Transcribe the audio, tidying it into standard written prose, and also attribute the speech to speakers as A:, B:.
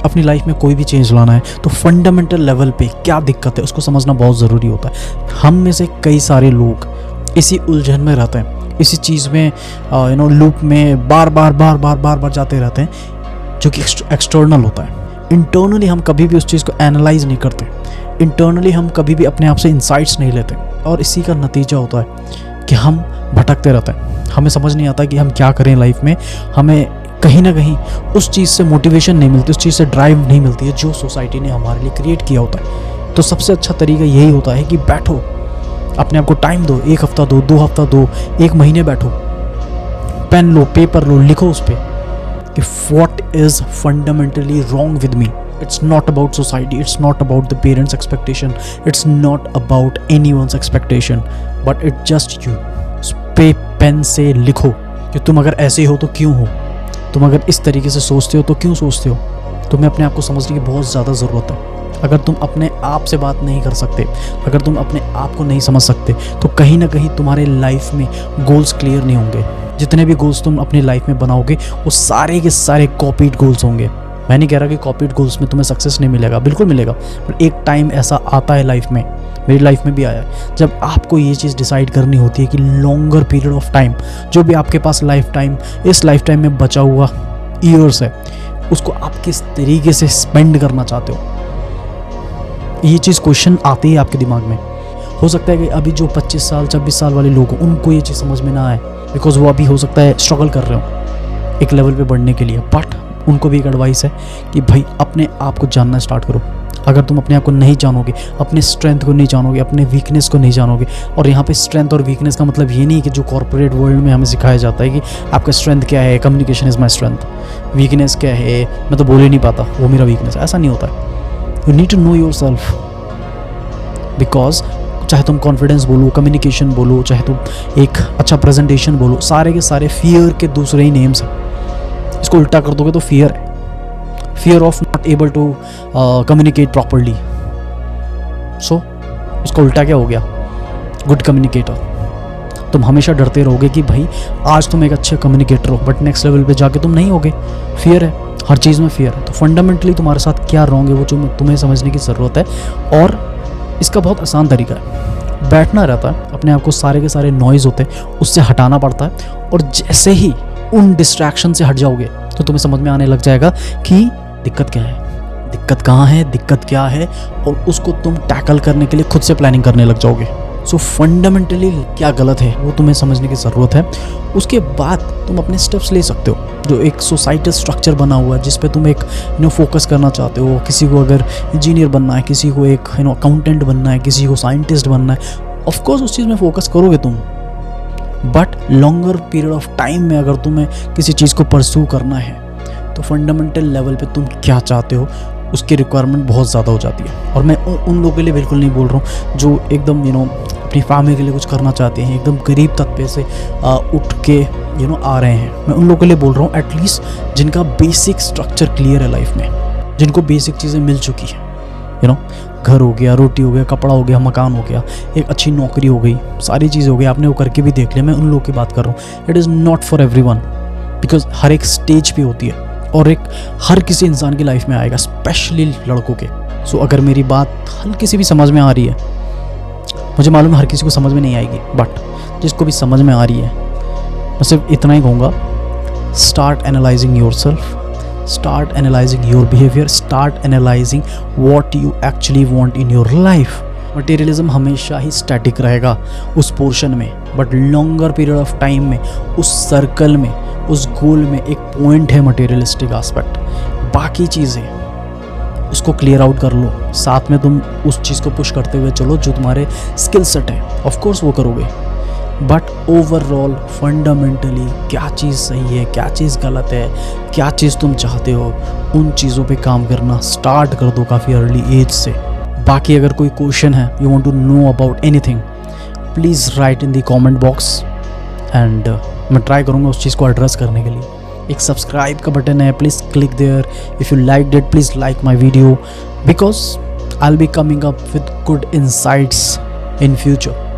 A: अपनी लाइफ में कोई भी चेंज लाना है तो फंडामेंटल लेवल पे क्या दिक्कत है उसको समझना बहुत ज़रूरी होता है। हम में से कई सारे लोग इसी उलझन में रहते हैं, इसी चीज़ में लूप में बार बार जाते रहते हैं, जो कि एक्सटर्नल होता है। इंटरनली हम कभी भी उस चीज़ को एनालाइज नहीं करते, इंटरनली हम कभी भी अपने आप से इंसाइट्स नहीं लेते, और इसी का नतीजा होता है कि हम भटकते रहते हैं। हमें समझ नहीं आता कि हम क्या करें लाइफ में। हमें कहीं ना कहीं उस चीज़ से मोटिवेशन नहीं मिलती, उस चीज़ से ड्राइव नहीं मिलती है जो सोसाइटी ने हमारे लिए क्रिएट किया होता है। तो सबसे अच्छा तरीका यही होता है कि बैठो, अपने आप को टाइम दो, 1 हफ्ता दो, 2 हफ्ता दो, 1 महीने बैठो, पेन लो, पेपर लो, लिखो उस पर कि what is fundamentally wrong with me. It's not about society, it's not about the parents expectation, it's not about anyone's expectation, but it just you. उस पे पेन से लिखो कि तुम अगर ऐसे हो तो क्यों हो, तुम अगर इस तरीके से सोचते हो तो क्यों सोचते हो। तुम्हें अपने आप को समझने की बहुत ज़्यादा ज़रूरत है। अगर तुम अपने आप से बात नहीं कर सकते, अगर तुम अपने आप को नहीं समझ सकते, तो कहीं ना कहीं तुम्हारे लाइफ में गोल्स क्लियर नहीं होंगे। जितने भी गोल्स तुम अपनी लाइफ में बनाओगे वो सारे के सारे कॉपीड गोल्स होंगे। मैं नहीं कह रहा कि कॉपीड गोल्स में तुम्हें सक्सेस नहीं मिलेगा, बिल्कुल मिलेगा, पर एक टाइम ऐसा आता है लाइफ में, मेरी लाइफ में भी आया है, जब आपको ये चीज़ डिसाइड करनी होती है कि लॉन्गर पीरियड ऑफ टाइम, जो भी आपके पास इस लाइफ टाइम में बचा हुआ ईयर्स है, उसको आप किस तरीके से स्पेंड करना चाहते हो। ये चीज़ क्वेश्चन आती है आपके दिमाग में। हो सकता है कि अभी जो 25 साल 26 साल वाले लोग हैं उनको ये चीज़ समझ में ना आए, बिकॉज वो अभी हो सकता है स्ट्रगल कर रहे हो एक लेवल पे बढ़ने के लिए। बट उनको भी एक एडवाइस है कि भाई अपने आप को जानना स्टार्ट करो। अगर तुम अपने आप को नहीं जानोगे, अपने स्ट्रेंथ को नहीं जानोगे, अपने वीकनेस को नहीं जानोगे, और यहाँ पे स्ट्रेंथ और वीकनेस का मतलब ये नहीं कि जो कॉर्पोरेट वर्ल्ड में हमें सिखाया जाता है कि आपका स्ट्रेंथ क्या है, communication is my strength, weakness क्या है, मैं तो बोल ही नहीं पाता, वो मेरा वीकनेस है, ऐसा नहीं होता है। You need to know yourself, because चाहे तुम कॉन्फिडेंस बोलो, कम्युनिकेशन बोलो, चाहे तुम एक अच्छा प्रेजेंटेशन बोलो, सारे के सारे फियर के दूसरे ही नेम्स हैं। इसको उल्टा कर दोगे तो फियर है, fear of not able to communicate properly. So उसका उल्टा क्या हो गया, गुड कम्युनिकेटर। तुम हमेशा डरते रहोगे कि भाई आज तुम एक अच्छे कम्युनिकेटर हो, बट नेक्स्ट लेवल पे जाके तुम नहीं होगे। फियर है, हर चीज़ में फियर है। तो फंडामेंटली तुम्हारे साथ क्या रॉन्ग है वो जो तुम्हें समझने की ज़रूरत है, और इसका बहुत आसान तरीका है, बैठना रहता है, अपने आप को सारे के सारे नॉइज़ होते हैं उससे हटाना पड़ता है, और जैसे ही उन डिस्ट्रैक्शन से हट जाओगे तो तुम्हें समझ में आने लग जाएगा कि दिक्कत क्या है, दिक्कत कहाँ है, दिक्कत क्या है, और उसको तुम टैकल करने के लिए खुद से प्लानिंग करने लग जाओगे। सो फंडामेंटली क्या गलत है वो तुम्हें समझने की ज़रूरत है। उसके बाद तुम अपने स्टेप्स ले सकते हो। जो एक सोसाइटल स्ट्रक्चर बना हुआ है जिस पे तुम एक फोकस करना चाहते हो, किसी को अगर इंजीनियर बनना है, किसी को एक अकाउंटेंट बनना है, किसी को साइंटिस्ट बनना है, ऑफकोर्स उस चीज़ में फोकस करोगे तुम, but longer period of time में अगर तुम्हें किसी चीज़ को परस्यू करना है तो फंडामेंटल लेवल पे तुम क्या चाहते हो उसकी रिक्वायरमेंट बहुत ज़्यादा हो जाती है। और मैं उन लोगों के लिए बिल्कुल नहीं बोल रहा हूँ जो एकदम अपनी फैमिली के लिए कुछ करना चाहते हैं, एकदम गरीब तबके से उठ के आ रहे हैं। मैं उन लोगों के लिए बोल रहा हूँ एटलीस्ट जिनका बेसिक स्ट्रक्चर क्लियर है लाइफ में, जिनको बेसिक चीज़ें मिल चुकी है, घर हो गया, रोटी हो गया, कपड़ा हो गया, मकान हो गया, एक अच्छी नौकरी हो गई, सारी चीज़ हो गई, आपने वो करके भी देख लिया। मैं उन लोगों की बात कर रहा हूँ। It is not for everyone, because हर एक स्टेज पे होती है और एक हर किसी इंसान की लाइफ में आएगा, स्पेशली लड़कों के। सो अगर मेरी बात हल्की सी भी समझ में आ रही है, मुझे मालूम है हर किसी को समझ में नहीं आएगी, बट जिसको भी समझ में आ रही है मैं सिर्फ इतना ही कहूँगा, start analysing your self, start analyzing your behavior, start analyzing what you actually want in your life. Materialism हमेशा ही स्टैटिक रहेगा उस पोर्शन में, but longer period of time में उस सर्कल में, उस गोल में एक पॉइंट है मटेरियलिस्टिक एस्पेक्ट। बाकी चीज़ें उसको क्लियर आउट कर लो, साथ में तुम उस चीज़ को पुश करते हुए चलो जो तुम्हारे स्किल सेट है, ऑफकोर्स वो करोगे, बट ओवरऑल फंडामेंटली क्या चीज़ सही है, क्या चीज़ गलत है, क्या चीज़ तुम चाहते हो, उन चीज़ों पे काम करना स्टार्ट कर दो काफ़ी अर्ली एज से। बाकी अगर कोई क्वेश्चन है, you want to know about anything, please write in the comment box, and मैं ट्राई करूँगा उस चीज़ को एड्रेस करने के लिए। एक सब्सक्राइब का बटन है, please click there. If you liked it, please like my video, because I will be coming up with good insights in future.